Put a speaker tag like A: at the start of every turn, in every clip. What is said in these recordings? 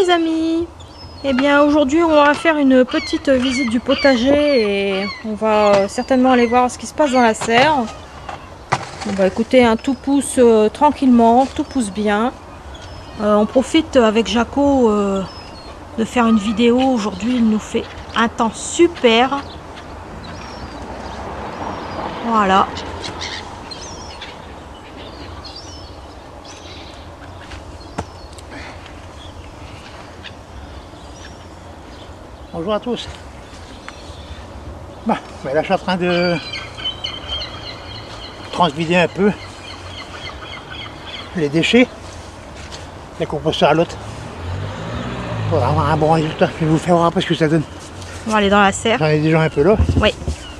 A: les amis. Eh bien aujourd'hui on va faire une petite visite du potager et on va certainement aller voir ce qui se passe dans la serre. Bon, bah écoutez, hein, tout pousse tranquillement, tout pousse bien. On profite avec Jaco de faire une vidéo. Aujourd'hui il nous fait un temps super. Voilà.
B: Bonjour à tous. Bon, ben là je suis en train de transvider un peu les déchets, les composteurs à l'autre, pour avoir un bon résultat. Je vais vous faire voir un peu ce que ça donne.
A: On va aller dans la serre.
B: J'en ai déjà un peu là.
A: Oui.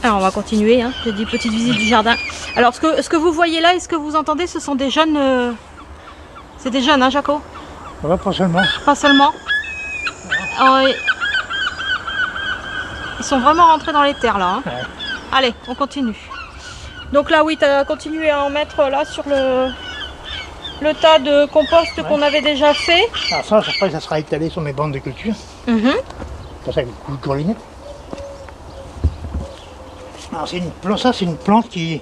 A: Alors on va continuer. Hein. J'ai dit petite visite du jardin. Alors ce que vous voyez là et ce que vous entendez, ce sont des jeunes. C'est des jeunes, hein, Jaco?
B: Voilà, pas seulement.
A: Pas seulement. Ils sont vraiment rentrés dans les terres là. Hein.
B: Ouais.
A: Allez, on continue. Donc là, oui, tu as continué à en mettre là sur le tas de compost qu'on avait déjà fait.
B: Alors ça, après, ça sera étalé sur mes bandes de culture. Pour ça, avec une grenouillette. Alors c'est une plante, ça c'est une plante qui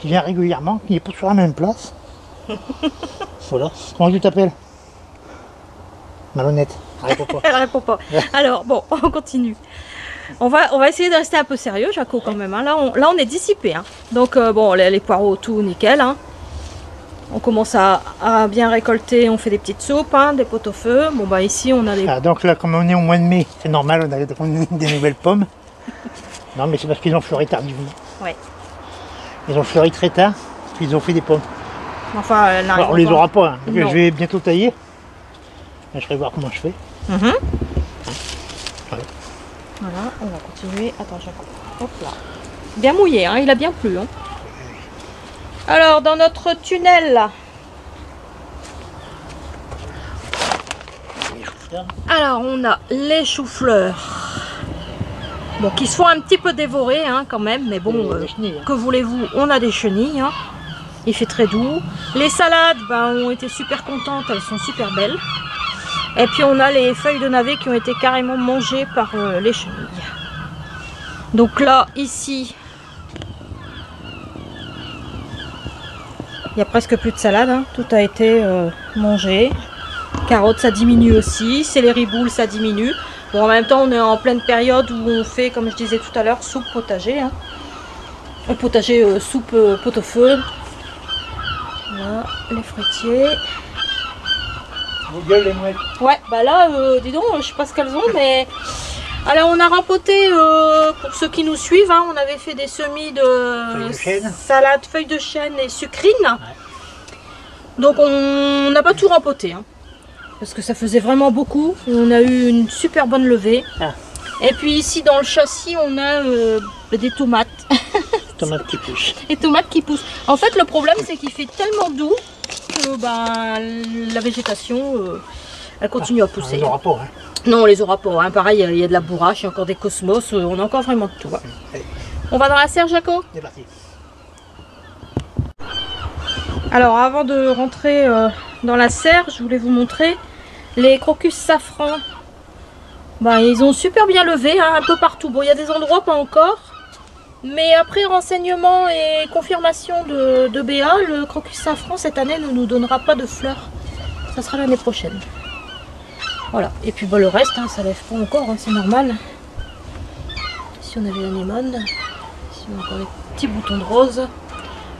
B: vient régulièrement, qui n'est pas sur la même place. Voilà. Comment tu t'appelles? Malhonnête. Elle répond pas.
A: Elle répond pas. Alors bon, on continue. On va essayer de rester un peu sérieux, Jaco, quand même. Hein. Là, on est dissipé. Hein. Donc bon, les poireaux, tout nickel. Hein. On commence à bien récolter. On fait des petites soupes, hein, des pot-au-feu. Bon bah ici, on a des...
B: Ah, donc là, comme on est au mois de mai, c'est normal, on a des nouvelles pommes. Non, mais c'est parce qu'ils ont fleuri tardivement.
A: Ouais.
B: Ils ont fleuri très tard, parce qu'ils ont fait des pommes.
A: Enfin,
B: alors, on les aura pas, hein. Donc,
A: je
B: vais bientôt tailler. Là, je vais voir comment je fais.
A: Voilà, on va continuer. Attends, Jaco. Hop là. Bien mouillé, hein, il a bien plu. Hein. Alors, dans notre tunnel, alors on a les choux-fleurs. Bon, qui se font un petit peu dévorer hein, quand même, mais bon,
B: chenilles, hein.
A: Que voulez-vous, on a des chenilles. Hein. Il fait très doux. Les salades ont été super contentes, elles sont super belles. Et puis on a les feuilles de navet qui ont été carrément mangées par les chenilles. Donc là, ici, il n'y a presque plus de salade, hein. Tout a été mangé. Carottes, ça diminue aussi. Céleri boule, ça diminue. Bon, en même temps, on est en pleine période où on fait, comme je disais tout à l'heure, soupe potager. Hein. Potager, soupe pot-au-feu. Voilà, les fruitiers.
B: Vos gueules, les mouettes.
A: Ouais, bah là, dis donc, je sais pas ce qu'elles ont, mais... Alors, on a rempoté, pour ceux qui nous suivent, hein, on avait fait des semis de salade, feuilles de chêne et sucrine. Ouais. Donc, on n'a pas tout rempoté, hein, parce que ça faisait vraiment beaucoup. On a eu une super bonne levée. Ah. Et puis ici, dans le châssis, on a des tomates.
B: Tomates qui poussent.
A: Les tomates qui poussent. En fait, le problème, c'est qu'il fait tellement doux que la végétation, elle continue à pousser.
B: On les aura pas, hein.
A: Non, on les aura pas. Hein. Pareil, il y a de la bourrache, il y a encore des cosmos, on a encore vraiment de tout. Hein. On va dans la serre, Jaco?
B: C'est parti.
A: Alors, avant de rentrer dans la serre, je voulais vous montrer les crocus safran. Ben, ils ont super bien levé, hein, un peu partout. Bon, il y a des endroits pas encore. Mais après renseignement et confirmation de BA, le crocus safran cette année ne nous donnera pas de fleurs. Ça sera l'année prochaine. Voilà. Et puis bah, le reste, hein, ça lève pas encore, hein, c'est normal. Ici on avait l'anémone. Ici on a encore les petits boutons de rose.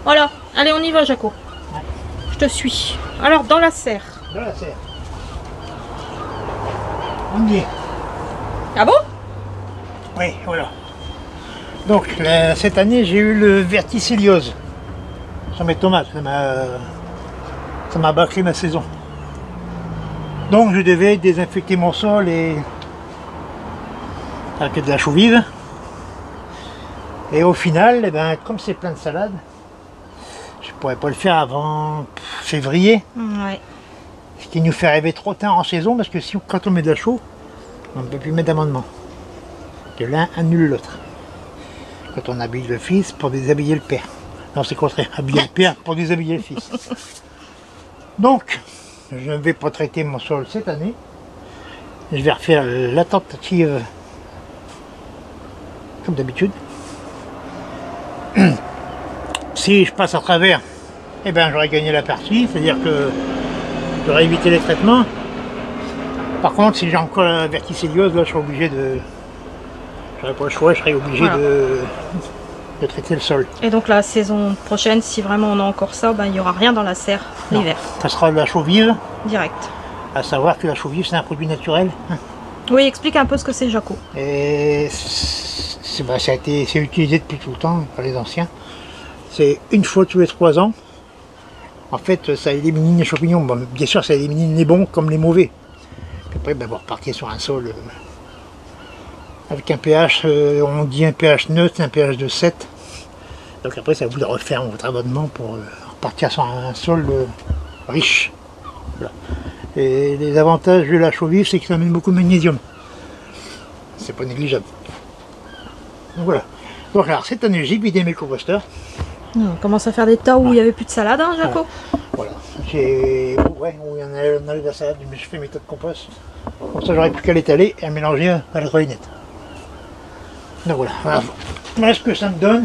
A: Voilà. Allez, on y va, Jaco. Ouais. Je te suis. Alors, dans la serre.
B: Dans la serre. On y est.
A: Ah bon?
B: Oui, voilà. Donc cette année j'ai eu le verticilliose sur mes tomates, ça m'a bâclé ma saison. Donc je devais désinfecter mon sol et avec de la chaux vive. Et au final, eh ben, comme c'est plein de salades, je ne pourrais pas le faire avant février. Ouais. Ce qui nous fait arriver trop tard en saison parce que si, quand on met de la chaux, on ne peut plus mettre d'amendement. Que l'un annule l'autre. Quand on habille le fils pour déshabiller le père. Non, c'est contraire, habiller le père pour déshabiller le fils. Donc, je ne vais pas traiter mon sol cette année. Je vais refaire la tentative comme d'habitude. Si je passe à travers, eh ben j'aurais gagné la partie, c'est-à-dire que j'aurais évité les traitements. Par contre, si j'ai encore la verticilliose, là je serais obligé de... J'aurais pas le choix, je serais obligé de traiter le sol.
A: Et donc la saison prochaine, si vraiment on a encore ça, ben, il n'y aura rien dans la serre l'hiver.
B: Ça sera de la chaux vive.
A: Direct.
B: À savoir que la chaux vive c'est un produit naturel.
A: Oui, explique un peu ce que c'est, Jaco.
B: Et c'est utilisé depuis tout le temps par les anciens. C'est une fois tous les 3 ans. En fait, ça élimine les champignons. Bon, bien sûr, ça élimine les bons comme les mauvais. Puis après, ben, vous repartez sur un sol avec un pH, on dit un pH neutre, un pH de 7. Donc après, ça vous de refaire votre abonnement pour repartir sur un sol riche. Voilà. Et les avantages de la chaux vive, c'est que ça amène beaucoup de magnésium. C'est pas négligeable. Donc voilà. Donc alors cette année, j'ai vidé mes composteurs.
A: On commence à faire des tas où il n'y avait plus de salade, hein, Jaco.
B: Voilà. Ouais, où il y en a de la salade, mais je fais mes tas de compost. Comme ça, j'aurais plus qu'à l'étaler et à mélanger à la trottinette. Donc voilà. Voilà ce que ça me donne.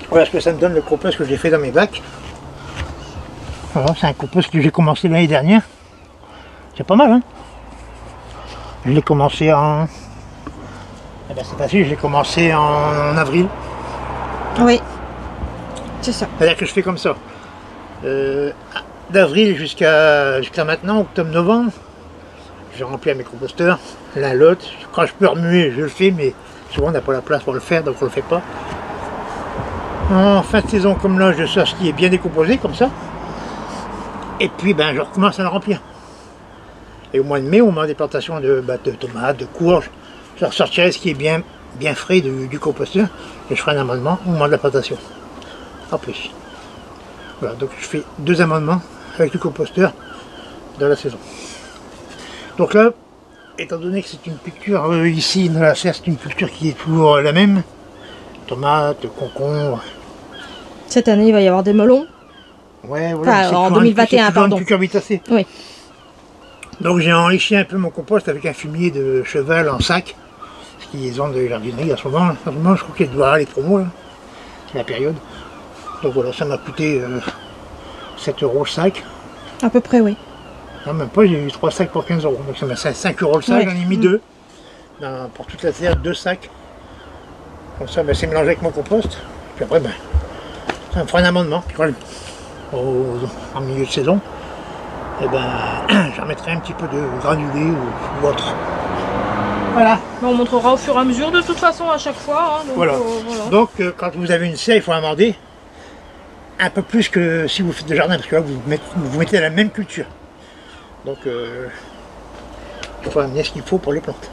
B: Voilà ce que ça me donne le compost que j'ai fait dans mes bacs. Voilà, c'est un compost que j'ai commencé l'année dernière. C'est pas mal, hein. Je l'ai commencé en... Eh ben c'est facile, je l'ai commencé en avril.
A: Oui, c'est ça.
B: C'est-à-dire que je fais comme ça. D'avril jusqu'à maintenant, octobre-novembre, je remplis à mes composteurs, l'un l'autre. Quand je peux remuer, je le fais, mais souvent on n'a pas la place pour le faire, donc on le fait pas. En fin de saison comme là, je cherche ce qui est bien décomposé, comme ça. Et puis ben, je recommence à le remplir. Et au mois de mai, au moment des plantations de tomates, de courges, je ressortirai ce qui est bien frais du composteur et je ferai un amendement au moment de la plantation. En plus. Voilà, donc je fais 2 amendements avec le composteur dans la saison. Donc là, étant donné que c'est une culture ici dans la serre, c'est une culture qui est toujours la même. Tomates, concombres.
A: Cette année, il va y avoir des melons.
B: Ouais, voilà.
A: Enfin, en 2021, pardon.
B: Une cucurbitacée.
A: Oui.
B: Donc j'ai enrichi un peu mon compost avec un fumier de cheval en sac. Ce qu'ils ont de jardinerie à ce moment. En ce moment, je crois qu'il doit aller promos, là. C'est la période. Donc voilà, ça m'a coûté 7 € le sac.
A: À peu près, oui.
B: Non, même pas, j'ai eu 3 sacs pour 15 €. Donc ça m'a fait 5 € le sac, j'en ai mis 2. Pour toute la serre, 2 sacs. Comme ça, ben, c'est mélangé avec mon compost. Puis après, ben, ça me fera un amendement. Puis en milieu de saison, et ben, j'en mettrai un petit peu de granulé ou autre. Voilà.
A: On montrera au fur et à mesure de toute façon à chaque fois. Hein, donc,
B: voilà.
A: Voilà.
B: Donc quand vous avez une serre, il faut amender un peu plus que si vous faites de jardin, parce que là vous mettez la même culture. Donc il faut amener ce qu'il faut pour les plantes.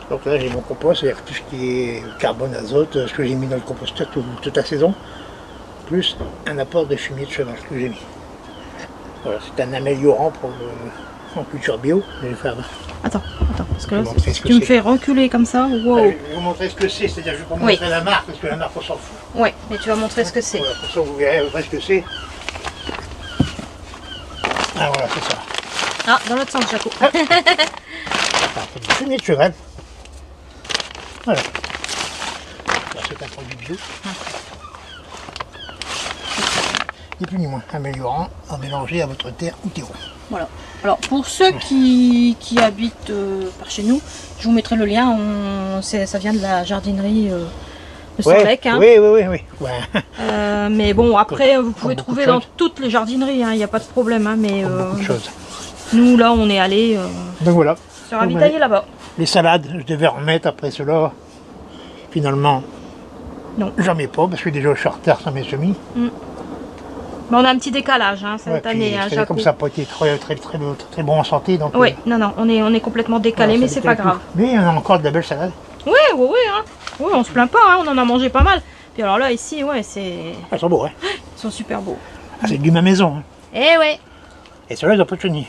B: Donc là j'ai mon compost, avec tout ce qui est carbone, azote, ce que j'ai mis dans le composteur toute la saison, plus un apport de fumier de cheval que j'ai mis. Voilà, c'est un améliorant pour en culture bio. Je vais faire...
A: Attends, parce que là, tu me fais reculer comme ça. Wow.
B: Je vais vous montrer ce que c'est, c'est-à-dire je vais pas vous montrer la marque, parce que la marque on s'en fout.
A: Oui, mais tu vas montrer ce que c'est.
B: Voilà, pour ça vous verrez ce que c'est. Ah voilà, c'est ça.
A: Ah, dans l'autre sens, Jaco.
B: C'est du fumier de cheval. Voilà. C'est un produit bio. Ni plus ni moins, améliorant à mélanger à votre terre ou terreau.
A: Voilà. Alors pour ceux qui habitent par chez nous, je vous mettrai le lien. Ça vient de la jardinerie de Sorlec. Hein.
B: Oui. Ouais.
A: Mais bon, après vous pouvez trouver dans toutes les jardineries. Il n'y a pas de problème. Hein, mais
B: beaucoup de choses.
A: Nous là, on est allé
B: donc voilà.
A: se ravitailler là-bas.
B: Les salades, je devais remettre après cela. Finalement,
A: non.
B: J'en mets pas parce que déjà je suis en retard sur mes semis.
A: Mais on a un petit décalage hein, cette année. Hein,
B: comme ça n'a pas été très bon en santé. Donc,
A: oui, non, on est complètement décalé, mais c'est pas grave.
B: Mais on a encore de la belle salade.
A: Oui, hein. Oui, on se plaint pas, hein, on en a mangé pas mal. Puis alors là, ici, ouais, c'est...
B: Ils sont beaux, hein.
A: Ils sont super beaux.
B: Ah, c'est du ma maison. Hein.
A: Eh ouais.
B: Et ceux-là, ils n'ont pas de chenilles.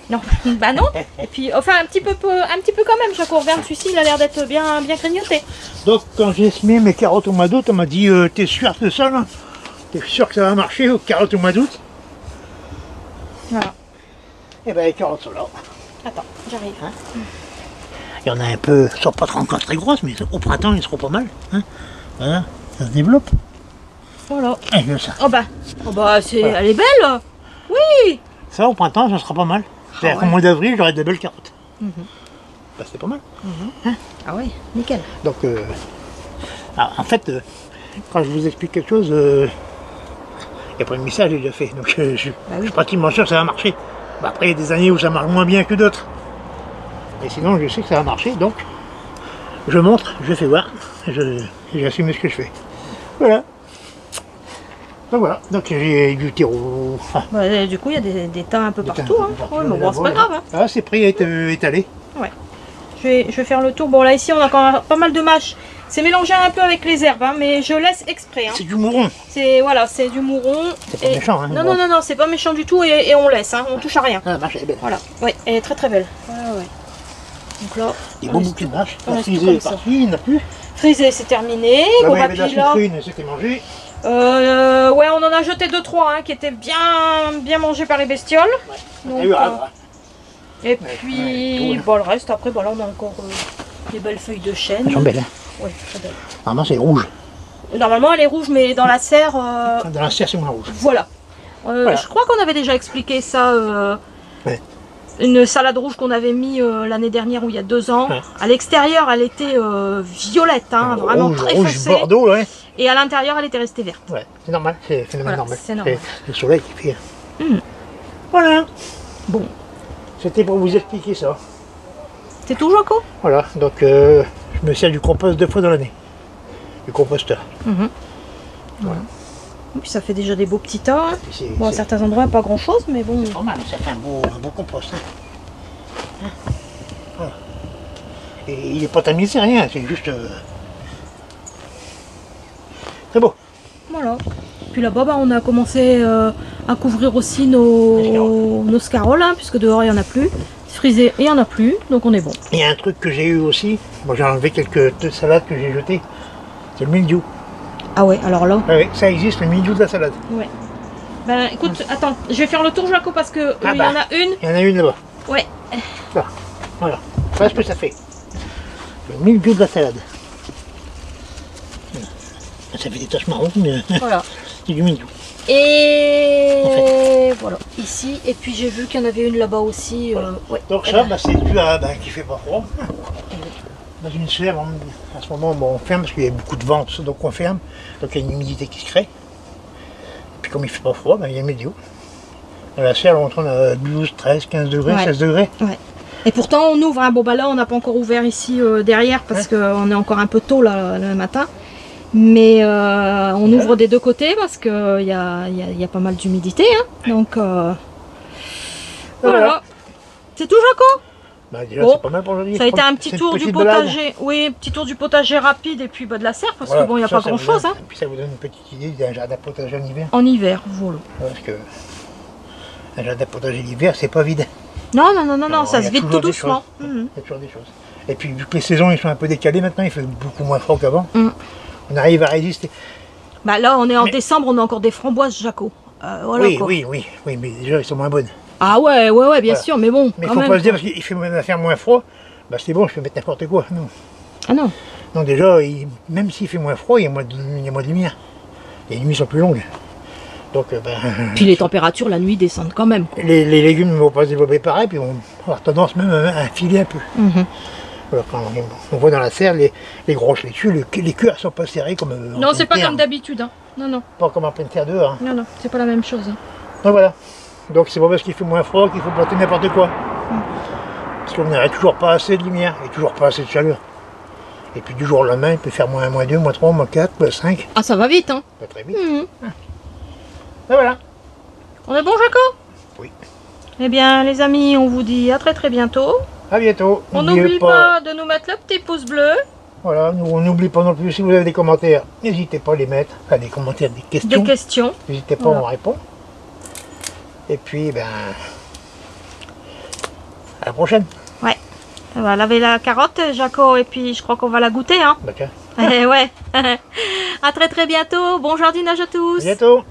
A: Non, bah non. Et puis, enfin, un petit peu quand même. Jaco, regarde, celui-ci, il a l'air d'être bien grignoté.
B: Donc, quand j'ai semé mes carottes au mois d'août, on m'a dit, t'es sûr de ça, là? T'es sûr que ça va marcher aux carottes au mois d'août?
A: Voilà.
B: Et ben les carottes sont là.
A: Attends, j'arrive.
B: Hein, il y en a un peu, elles sont pas encore très grosses, mais au printemps ils seront pas mal. Hein, voilà, ça se développe.
A: Voilà.
B: Et bien ça.
A: Oh bah c'est, voilà. Elle est belle. Oui.
B: Ça au printemps, ça sera pas mal. C'est-à-dire qu'au mois d'avril, j'aurai de belles carottes. Bah, c'est pas mal. Hein,
A: ah ouais, nickel.
B: donc, alors, en fait, quand je vous explique quelque chose, il n'y a pas de message déjà fait. Donc, je suis pratiquement sûr que ça va marcher. Bah, après, il y a des années où ça marche moins bien que d'autres. Mais sinon, je sais que ça va marcher. Donc, je montre, je fais voir. J'assume ce que je fais. Voilà. Donc voilà, donc j'ai du terreau. Enfin,
A: bah, du coup, il y a des tas un peu partout. Hein. Ouais, mais bon, c'est pas grave. Hein.
B: Ah, c'est prêt à être étalé.
A: Ouais. Je vais faire le tour. Bon, là, ici, on a quand même pas mal de mâches. C'est mélangé un peu avec les herbes, hein, mais je laisse exprès. Hein.
B: C'est du mouron.
A: Voilà, c'est du mouron.
B: C'est pas méchant. Hein,
A: non, c'est pas méchant du tout et on laisse. Hein, on touche à rien.
B: Ah, la mâche, elle est belle.
A: Voilà, ouais, elle est très très belle. Ouais. Donc là,
B: des beaux bouquets de mâche. Frisé est parti, il n'y en a plus.
A: Frisé, c'est terminé.
B: Là-bas, il y avait de la citrine, c'était mangé.
A: Ouais, on en a jeté 2-3 hein, qui étaient bien mangés par les bestioles. Ouais. Donc, et puis, bon, le reste, après, bon, là, on a encore des belles feuilles de chêne.
B: Elles sont belles. Hein.
A: Oui, très belles.
B: Normalement, c'est rouge.
A: Normalement, elle est rouge, mais dans la serre...
B: Dans la serre, c'est moins rouge.
A: Voilà. Je crois qu'on avait déjà expliqué ça.
B: Ouais.
A: Une salade rouge qu'on avait mis l'année dernière ou il y a 2 ans. Ouais. À l'extérieur, elle était violette, hein, vraiment
B: rouge,
A: très
B: rouge
A: foncée.
B: Bordeaux, ouais.
A: Et à l'intérieur, elle était restée verte.
B: Ouais, c'est normal, c'est phénomène normal.
A: C'est normal.
B: Le soleil qui fait. Voilà.
A: Bon.
B: C'était pour vous expliquer ça.
A: C'est tout, Jaco?
B: Voilà, donc je me sers du compost 2 fois dans l'année. Du composteur.
A: Voilà. Et puis ça fait déjà des beaux petits tas. Bon, à certains endroits, pas grand chose, mais bon.
B: C'est normal, ça fait un beau compost. Hein. Voilà. Et il n'est pas tamisé, rien, c'est juste. Très beau.
A: Voilà. Puis là-bas, on a commencé à couvrir aussi nos scaroles, hein, puisque dehors, il n'y en a plus. Frisé, il n'y en a plus, donc on est bon.
B: Il y a un truc que j'ai eu aussi, moi j'ai enlevé quelques salades que j'ai jetées, c'est le mildiou.
A: Ah ouais, alors là.
B: Ah oui, ça existe, le mildiou de la salade.
A: Ouais. Ben écoute, attends, je vais faire le tour, Jaco, parce que il y en a une.
B: Il y en a une là-bas.
A: Ouais.
B: Là, voilà, voilà ce que ça fait. Le mildiou de la salade. Ça fait des taches marron, mais
A: voilà.
B: C'est du mildiou.
A: Et en fait. Voilà, ici, et puis j'ai vu qu'il y en avait une là-bas aussi.
B: Voilà.
A: Ouais.
B: Donc ça, c'est dû à qu'il fait pas froid. Dans une serre, à ce moment, on ferme parce qu'il y a beaucoup de vent, donc on ferme. Donc il y a une humidité qui se crée. Et puis comme il fait pas froid, il y a médio. Dans la serre, on tourne à 12, 13, 15 degrés, 16 degrés.
A: Ouais. Et pourtant, on ouvre. Hein. Bon, bah là, on n'a pas encore ouvert ici derrière parce qu'on est encore un peu tôt là, le matin. Mais on ouvre des 2 côtés parce qu'il y a pas mal d'humidité. Hein. Donc, voilà. C'est tout, Jaco?
B: Bah déjà, c'est pas mal pour aujourd'hui.
A: Ça a été un petit tour du potager. Oui, petit tour du potager rapide et puis de la serre parce que bon, il n'y a pas grand chose. Hein.
B: Et puis ça vous donne une petite idée d'un jardin potager en hiver.
A: En hiver, voilà.
B: Parce que un jardin potager l'hiver, c'est pas vide.
A: Non, ça se vide tout doucement.
B: Il y a toujours des choses. Et puis vu que les saisons ils sont un peu décalées maintenant, il fait beaucoup moins froid qu'avant. On arrive à résister.
A: Bah là, on est en décembre, on a encore des framboises, Jaco. Voilà,
B: oui, mais déjà ils sont moins bonnes.
A: Ah ouais, bien sûr, mais bon.
B: Mais il faut pas se dire parce qu'il fait faire moins froid, bah c'est bon, je peux mettre n'importe quoi. Non.
A: Ah non.
B: Donc déjà, même s'il fait moins froid, il y a moins de lumière. Les nuits sont plus longues. Donc,
A: puis les températures la nuit descendent quand même.
B: Les légumes ne vont pas se développer pareil, puis on va avoir tendance même à filer un peu. Voilà, quand on voit dans la serre les grosses laitues, les queues ne sont pas serrées comme
A: non, c'est pas comme d'habitude. Hein. Non.
B: Pas comme en pleine terre dehors. Hein.
A: Non, c'est pas la même chose. Hein.
B: Donc voilà. Donc c'est pas parce qu'il fait moins froid qu'il faut planter n'importe quoi. Parce qu'on n'aurait toujours pas assez de lumière et toujours pas assez de chaleur. Et puis du jour au lendemain, il peut faire moins 2, moins 3, moins 4, moins 5.
A: Ah, ça va vite, hein?
B: Ça va très vite. Et voilà.
A: On est bon, Jaco?
B: Oui.
A: Eh bien, les amis, on vous dit à très bientôt.
B: À bientôt.
A: On n'oublie pas de nous mettre le petit pouce bleu.
B: Voilà, on n'oublie pas non plus, si vous avez des commentaires, n'hésitez pas à les mettre. Enfin, des commentaires, des questions.
A: Des questions.
B: N'hésitez pas, on répond. Et puis, à la prochaine.
A: Ouais. On va laver la carotte, Jaco, et puis je crois qu'on va la goûter, hein.
B: Bah tiens.
A: Ouais. À très bientôt. Bon jardinage à tous.
B: À bientôt.